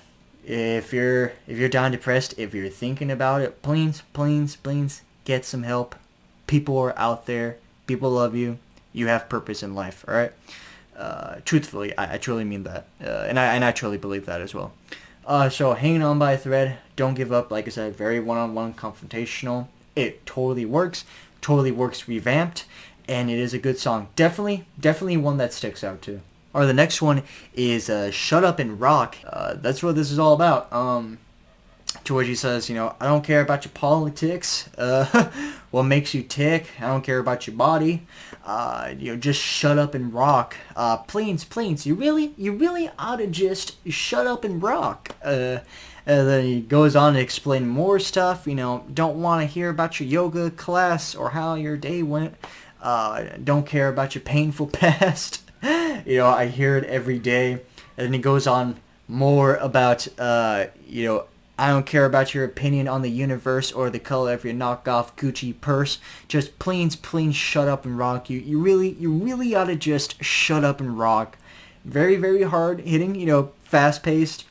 if you're down depressed, if you're thinking about it, please get some help. People are out there. People love you. You have purpose in life. All right. Truthfully, I truly mean that, and I truly believe that as well. So hanging on by a thread. Don't give up. Like I said, very one-on-one, confrontational. It totally works. Totally works revamped, and it is a good song. Definitely one that sticks out too. Or the next one is "Shut Up and Rock." That's what this is all about. To which he says, I don't care about your politics, what makes you tick, I don't care about your body, just shut up and rock. Please, you really ought to just shut up and rock. And then he goes on to explain more stuff, don't want to hear about your yoga class or how your day went, don't care about your painful past. I hear it every day. And then he goes on more about, I don't care about your opinion on the universe or the color of your knockoff Gucci purse. Just please shut up and rock. You really ought to just shut up and rock. Very, very hard hitting, fast paced.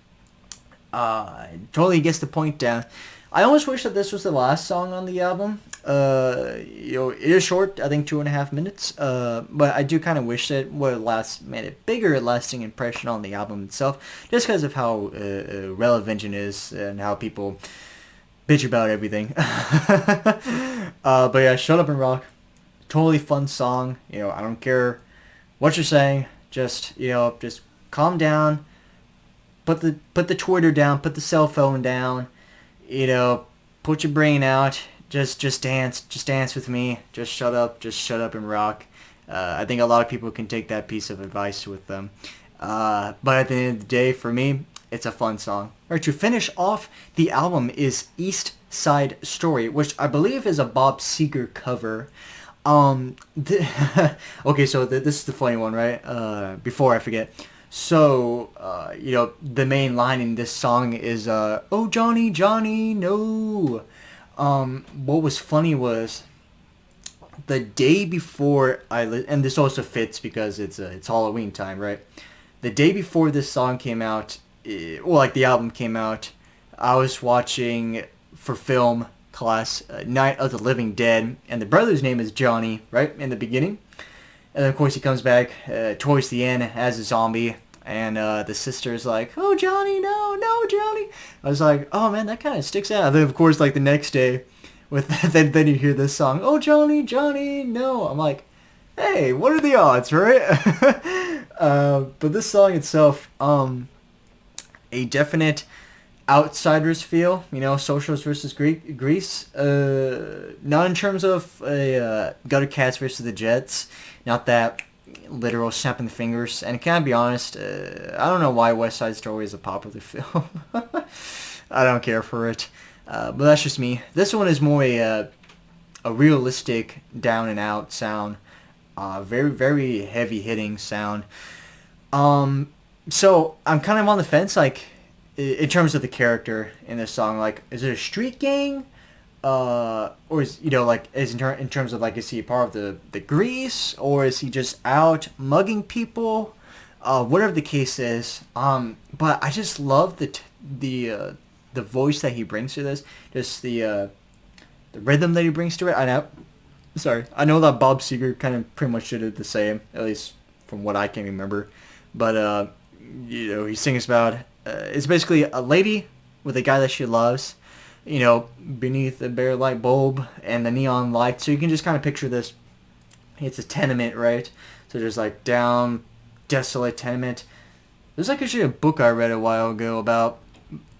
Totally gets the point down. I almost wish that this was the last song on the album. It is short, I think 2.5 minutes. But I do kind of wish that would have made a bigger lasting impression on the album itself, just because of how relevant it is and how people bitch about everything. But yeah, Shut Up and Rock, totally fun song. I don't care what you're saying. Just calm down. Put the Twitter down. Put the cell phone down. Put your brain out. Just dance with me. Just shut up and rock. I think a lot of people can take that piece of advice with them. But at the end of the day, for me, It's a fun song. All right, to finish off the album is East Side Story, which I believe is a Bob Seger cover. Okay, so this is the funny one, right? Before I forget. So, the main line in this song is, "Oh, Johnny, Johnny, no." What was funny was the day before and this also fits because it's Halloween time, right? The day before this song came out, like the album came out, I was watching for film class Night of the Living Dead, and the brother's name is Johnny, right, in the beginning. And then, of course, he comes back towards the end as a zombie, and the sister's like, "Oh, Johnny, no, no, Johnny." I was like, "Oh, man, that kind of sticks out." And then, of course, like the next day, with then you hear this song, "Oh, Johnny, Johnny, no." I'm like, hey, what are the odds, right? But this song itself, a definite outsiders feel, Socials versus Grease. Not in terms of Gutter Cats versus the Jets, not that literal snapping the fingers. And can I be honest, I don't know why West Side Story is a popular film. I don't care for it, but that's just me. This one is more a realistic down and out sound, very very heavy hitting sound. So I'm kind of on the fence, like in terms of the character in this song. Like, is it a street gang? Or is, like, in terms of, like, is he part of the Grease? Or is he just out mugging people? Whatever the case is. But I just love the voice that he brings to this. Just the rhythm that he brings to it. I know that Bob Seger kind of pretty much did it the same, at least from what I can remember. But, he sings about, it's basically a lady with a guy that she loves, beneath the bare light bulb and the neon light. So you can just kind of picture this. It's a tenement, right? So there's like down, desolate tenement. There's like actually a book I read a while ago about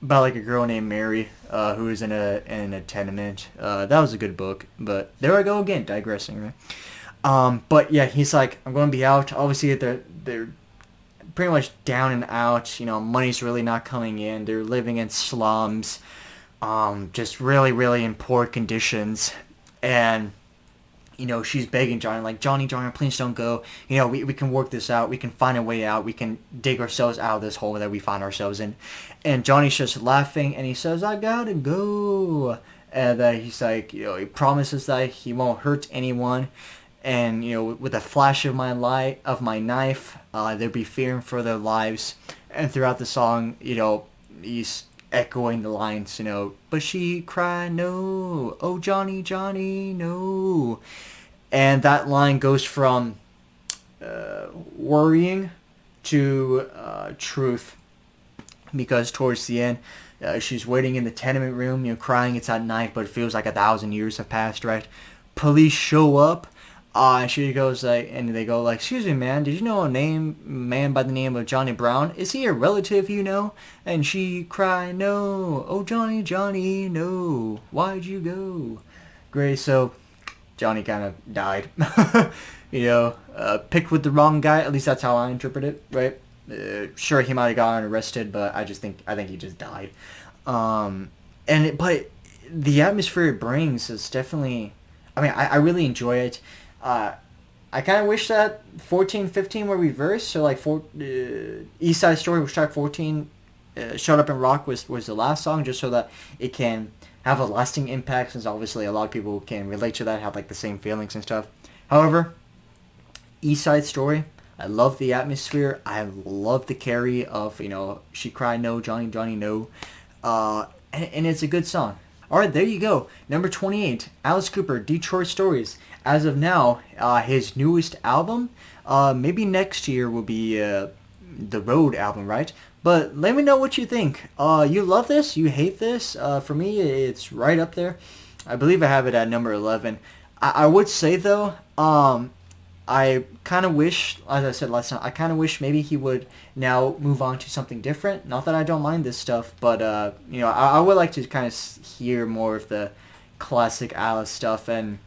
like a girl named Mary, who is in a tenement. That was a good book, but there I go again, digressing, right? But yeah, he's like, I'm going to be out. Obviously, they're pretty much down and out. Money's really not coming in. They're living in slums. Just really, really in poor conditions. And, she's begging Johnny, like, Johnny, please don't go. We can work this out. We can find a way out. We can dig ourselves out of this hole that we find ourselves in. And Johnny's just laughing, and he says, I gotta go. And he's like, he promises that he won't hurt anyone. And, with a flash of my knife, they'll be fearing for their lives. And throughout the song, he's echoing the lines, but she cried, no, oh, Johnny, Johnny, no. And that line goes from worrying to truth, because towards the end, she's waiting in the tenement room, crying. It's at night, but it feels like 1,000 years have passed, right? Police show up. And she goes like, and they go like, excuse me, man, did you know a man by the name of Johnny Brown? Is he a relative, And she cried, no, oh, Johnny, Johnny, no, why'd you go? Great, so Johnny kind of died, picked with the wrong guy. At least that's how I interpret it, right? Sure, he might have gotten arrested, but I think he just died. But the atmosphere it brings is definitely, I really enjoy it. I kind of wish that 14, 15 were reversed. So like East Side Story, which track 14, Shut Up and Rock was the last song, just so that it can have a lasting impact, since obviously a lot of people can relate to that, have like the same feelings and stuff. However, East Side Story, I love the atmosphere. I love the carry of, she cried no, Johnny, Johnny, no. And it's a good song. Alright, there you go. Number 28, Alice Cooper, Detroit Stories. As of now, his newest album, maybe next year will be the Road album, right? But let me know what you think. You love this? You hate this? For me, it's right up there. I believe I have it at number 11. I would say, though, I kind of wish, as I said last time, I kind of wish maybe he would now move on to something different. Not that I don't mind this stuff, but, I would like to kind of hear more of the classic Alice stuff. And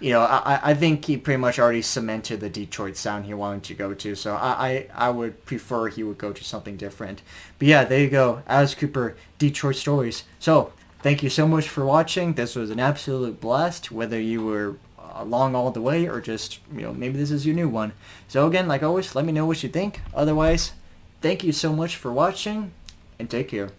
you know, I think he pretty much already cemented the Detroit sound he wanted to go to. So I would prefer he would go to something different. But yeah, there you go. Alice Cooper, Detroit Stories. So thank you so much for watching. This was an absolute blast, whether you were along all the way or just, you know, maybe this is your new one. So again, like always, let me know what you think. Otherwise, thank you so much for watching and take care.